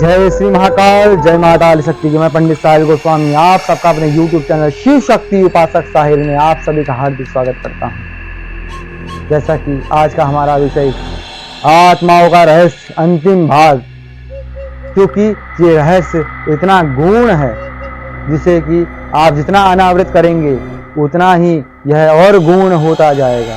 जय श्री महाकाल, जय माता आदि शक्ति की। मैं पंडित साहिल गोस्वामी आप सबका अपने YouTube चैनल शिव शक्ति उपासक साहिल में आप सभी का हार्दिक स्वागत करता हूं। जैसा कि आज का हमारा विषय आत्माओं का रहस्य अंतिम भाग, क्योंकि ये रहस्य इतना गूढ़ है जिसे कि आप जितना अनावृत करेंगे उतना ही यह और गूढ़ होता जाएगा।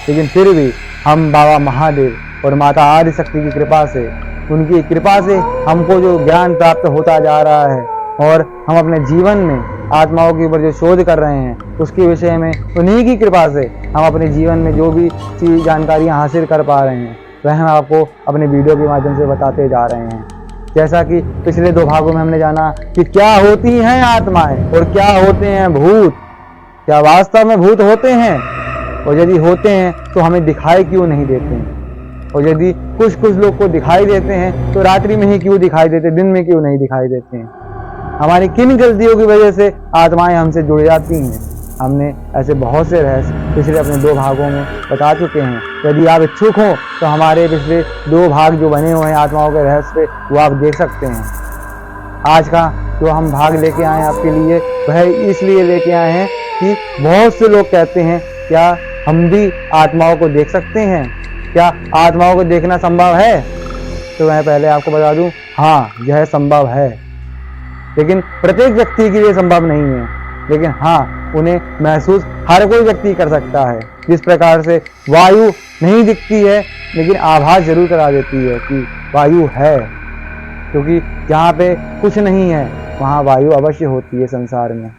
लेकिन फिर भी हम बाबा महादेव और माता आदि शक्ति की कृपा से, उनकी कृपा से हमको जो ज्ञान प्राप्त होता जा रहा है और हम अपने जीवन में आत्माओं के ऊपर जो शोध कर रहे हैं उसके विषय में उन्हीं की कृपा से हम अपने जीवन में जो भी चीज जानकारियां हासिल कर पा रहे हैं वह हम आपको अपने वीडियो के माध्यम से बताते जा रहे हैं। जैसा कि पिछले 2 भागों में हमने जाना कि क्या होती हैं आत्माएं और क्या होते हैं भूत, क्या वास्तव में भूत होते हैं, और यदि होते हैं तो हमें दिखाई क्यों नहीं देते हैं, और यदि कुछ लोग को दिखाई देते हैं तो रात्रि में ही क्यों दिखाई देते, दिन में क्यों नहीं दिखाई देते हैं। हमारी किन गलतियों की वजह से आत्माएं हमसे जुड़ जाती हैं। हमने ऐसे बहुत से रहस्य पिछले अपने 2 भागों में बता चुके हैं। यदि आप इच्छुक हो तो हमारे पिछले 2 भाग जो बने हुए हैं आत्माओं के रहस्य पे वो आप देख सकते हैं। आज का जो हम भाग लेके आए हैं आपके लिए वह इसलिए लेके आए हैं कि बहुत से लोग कहते हैं क्या हम भी आत्माओं को देख सकते हैं, क्या आत्माओं को देखना संभव है। तो मैं पहले आपको बता दूं, हाँ यह संभव है, लेकिन प्रत्येक व्यक्ति के लिए संभव नहीं है। लेकिन हाँ उन्हें महसूस हर कोई व्यक्ति कर सकता है। जिस प्रकार से वायु नहीं दिखती है लेकिन आभास जरूर करा देती है कि वायु है, क्योंकि जहाँ पे कुछ नहीं है वहाँ वायु अवश्य होती है संसार में।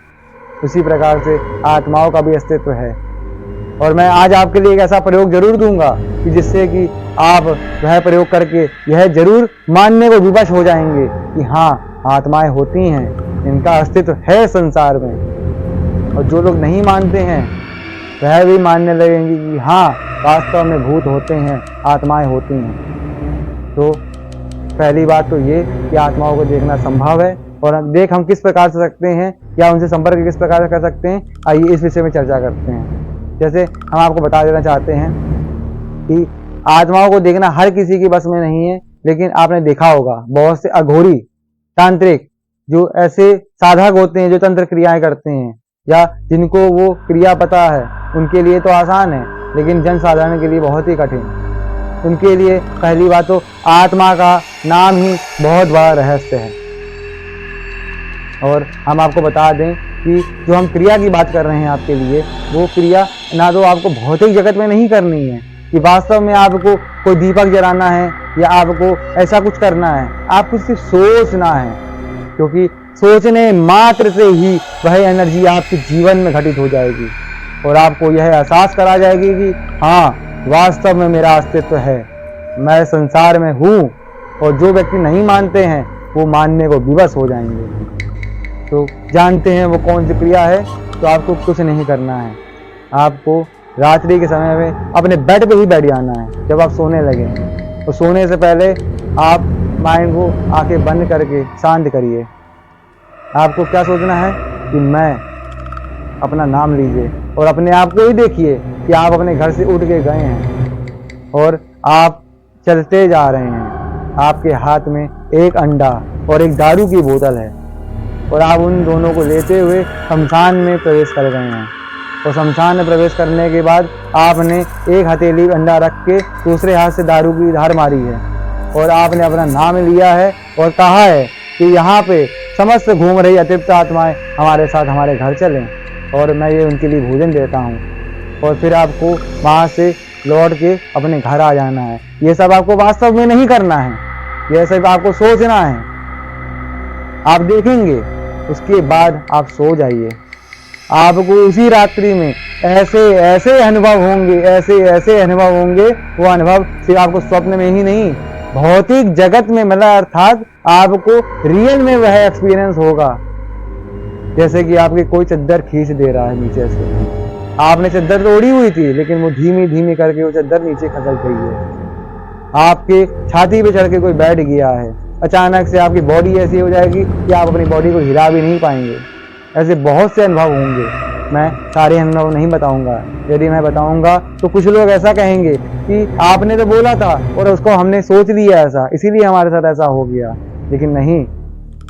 उसी प्रकार से आत्माओं का भी अस्तित्व है। और मैं आज आपके लिए एक ऐसा प्रयोग जरूर दूंगा कि जिससे कि आप वह प्रयोग करके यह जरूर मानने को विवश हो जाएंगे कि हाँ आत्माएं होती हैं, इनका अस्तित्व है संसार में। और जो लोग नहीं मानते हैं वह भी मानने लगेंगे कि हाँ वास्तव में भूत होते हैं, आत्माएं होती हैं। तो पहली बात तो ये कि आत्माओं को देखना संभव है, और हम किस प्रकार से सकते हैं या उनसे संपर्क किस प्रकार से कर सकते हैं, आइए इस विषय में चर्चा करते हैं। जैसे हम आपको बता देना चाहते हैं कि आत्माओं को देखना हर किसी की बस में नहीं है, लेकिन आपने देखा होगा बहुत से अघोरी तांत्रिक जो ऐसे साधक होते हैं जो तंत्र क्रियाएं करते हैं या जिनको वो क्रिया पता है उनके लिए तो आसान है, लेकिन जन साधारण के लिए बहुत ही कठिन। उनके लिए पहली बात तो आत्मा का नाम ही बहुत बड़ा रहस्य है। और हम आपको बता दें कि जो हम क्रिया की बात कर रहे हैं आपके लिए, वो क्रिया ना तो आपको भौतिक जगत में नहीं करनी है कि वास्तव में आपको कोई दीपक जलाना है या आपको ऐसा कुछ करना है। आपको सिर्फ सोचना है, क्योंकि सोचने मात्र से ही वह एनर्जी आपके जीवन में घटित हो जाएगी और आपको यह एहसास करा जाएगी कि हाँ वास्तव में मेरा अस्तित्व है, मैं संसार में हूँ। और जो व्यक्ति नहीं मानते हैं वो मानने को विवश हो जाएंगे। तो जानते हैं वो कौन सी क्रिया है। तो आपको कुछ नहीं करना है, आपको रात्रि के समय में अपने बेड पे ही बैठ जाना है। जब आप सोने लगे तो सोने से पहले आप माइंड को आंखें बंद करके शांत करिए। आपको क्या सोचना है कि मैं, अपना नाम लीजिए और अपने आप को ही देखिए कि आप अपने घर से उठ के गए हैं और आप चलते जा रहे हैं। आपके हाथ में एक अंडा और एक दारू की बोतल है और आप उन दोनों को लेते हुए शमशान में प्रवेश कर गए हैं। और शमशान में प्रवेश करने के बाद आपने एक हथेली अंडा रख के दूसरे हाथ से दारू की धार मारी है और आपने अपना नाम लिया है और कहा है कि यहाँ पे समस्त घूम रही अतृप्त आत्माएं हमारे साथ हमारे घर चलें और मैं ये उनके लिए भोजन देता हूँ। और फिर आपको वहाँ से लौट के अपने घर आ जाना है। ये सब आपको वास्तव में नहीं करना है, यह सब आपको सोचना है। आप देखेंगे, उसके बाद आप सो जाइए। आपको उसी रात्रि में ऐसे अनुभव होंगे, ऐसे अनुभव होंगे, वो अनुभव सिर्फ आपको स्वप्न में ही नहीं भौतिक जगत में मतलब अर्थात आपको रियल में वह एक्सपीरियंस होगा। जैसे कि आपके कोई चद्दर खींच दे रहा है नीचे से, आपने चद्दर तो ओढ़ी हुई थी लेकिन वो धीमी धीमी करके वो चद्दर नीचे खसक गई है। आपके छाती पे चढ़ के कोई बैठ गया है, अचानक से आपकी बॉडी ऐसी हो जाएगी कि आप अपनी बॉडी को हिला भी नहीं पाएंगे। ऐसे बहुत से अनुभव होंगे। मैं सारे अनुभव नहीं बताऊंगा, यदि मैं बताऊंगा तो कुछ लोग ऐसा कहेंगे कि आपने तो बोला था और उसको हमने सोच लिया ऐसा, इसीलिए हमारे साथ ऐसा हो गया। लेकिन नहीं,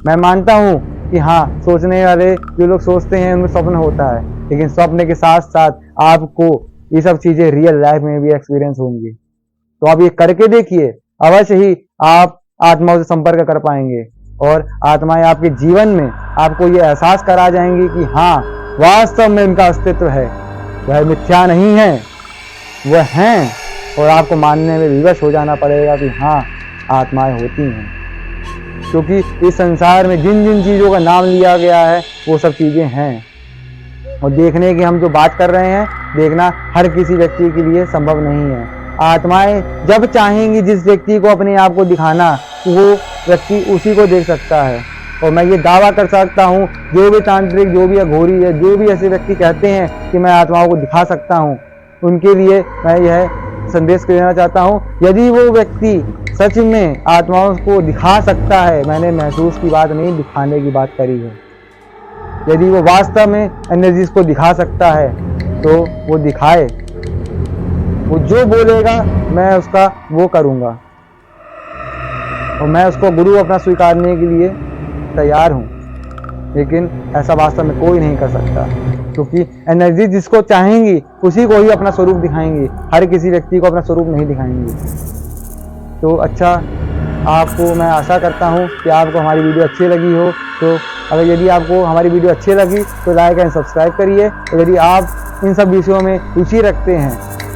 मैं मानता हूँ कि हाँ, सोचने वाले जो लोग सोचते हैं उनमें स्वप्न होता है, लेकिन स्वप्न के साथ साथ आपको ये सब चीजें रियल लाइफ में भी एक्सपीरियंस होंगी। तो आप ये करके देखिए, अवश्य ही आप आत्माओं से संपर्क कर पाएंगे और आत्माएं आपके जीवन में आपको ये एहसास करा जाएंगी कि हाँ, वास्तव में उनका अस्तित्व है, वह मिथ्या नहीं है, वह हैं। और आपको मानने में विवश हो जाना पड़ेगा कि हाँ, आत्माएं होती हैं, क्योंकि इस संसार में जिन जिन चीज़ों का नाम लिया गया है वो सब चीज़ें हैं। और देखने की हम जो बात कर रहे हैं, देखना हर किसी व्यक्ति के लिए संभव नहीं है। आत्माएं जब चाहेंगी जिस व्यक्ति को अपने आप को दिखाना, वो व्यक्ति उसी को देख सकता है। और मैं ये दावा कर सकता हूँ, जो भी तांत्रिक, जो भी अघोरी है, जो भी ऐसे व्यक्ति कहते हैं कि मैं आत्माओं को दिखा सकता हूँ, उनके लिए मैं यह संदेश देना चाहता हूँ, यदि वो व्यक्ति सच में आत्माओं को दिखा सकता है, मैंने महसूस की बात नहीं, दिखाने की बात करी है, यदि वो वास्तव में एनर्जीज को दिखा सकता है तो वो दिखाए। वो जो बोलेगा मैं उसका वो करूँगा और मैं उसको गुरु अपना स्वीकारने के लिए तैयार हूँ। लेकिन ऐसा वास्तव में कोई नहीं कर सकता, क्योंकि एनर्जी जिसको चाहेंगी उसी को ही अपना स्वरूप दिखाएंगी, हर किसी व्यक्ति को अपना स्वरूप नहीं दिखाएंगी। तो अच्छा, आपको मैं आशा करता हूँ कि आपको हमारी वीडियो अच्छी लगी हो। तो अगर यदि आपको हमारी वीडियो अच्छी लगी तो लाइक एंड सब्सक्राइब करिए। और यदि आप इन सब विषयों में रुचि रखते हैं,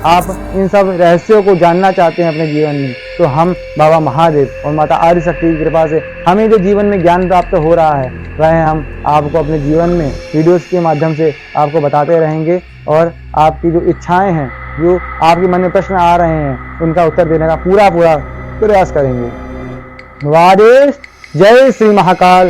आप इन सब रहस्यों को जानना चाहते हैं अपने जीवन में, तो हम बाबा महादेव और माता आदि शक्ति की कृपा से हमें जो जीवन में ज्ञान प्राप्त हो रहा है, वह हम आपको अपने जीवन में वीडियोस के माध्यम से आपको बताते रहेंगे। और आपकी जो इच्छाएं हैं, जो आपके मन में प्रश्न आ रहे हैं, उनका उत्तर देने का पूरा प्रयास करेंगे। वादेश, जय श्री महाकाल।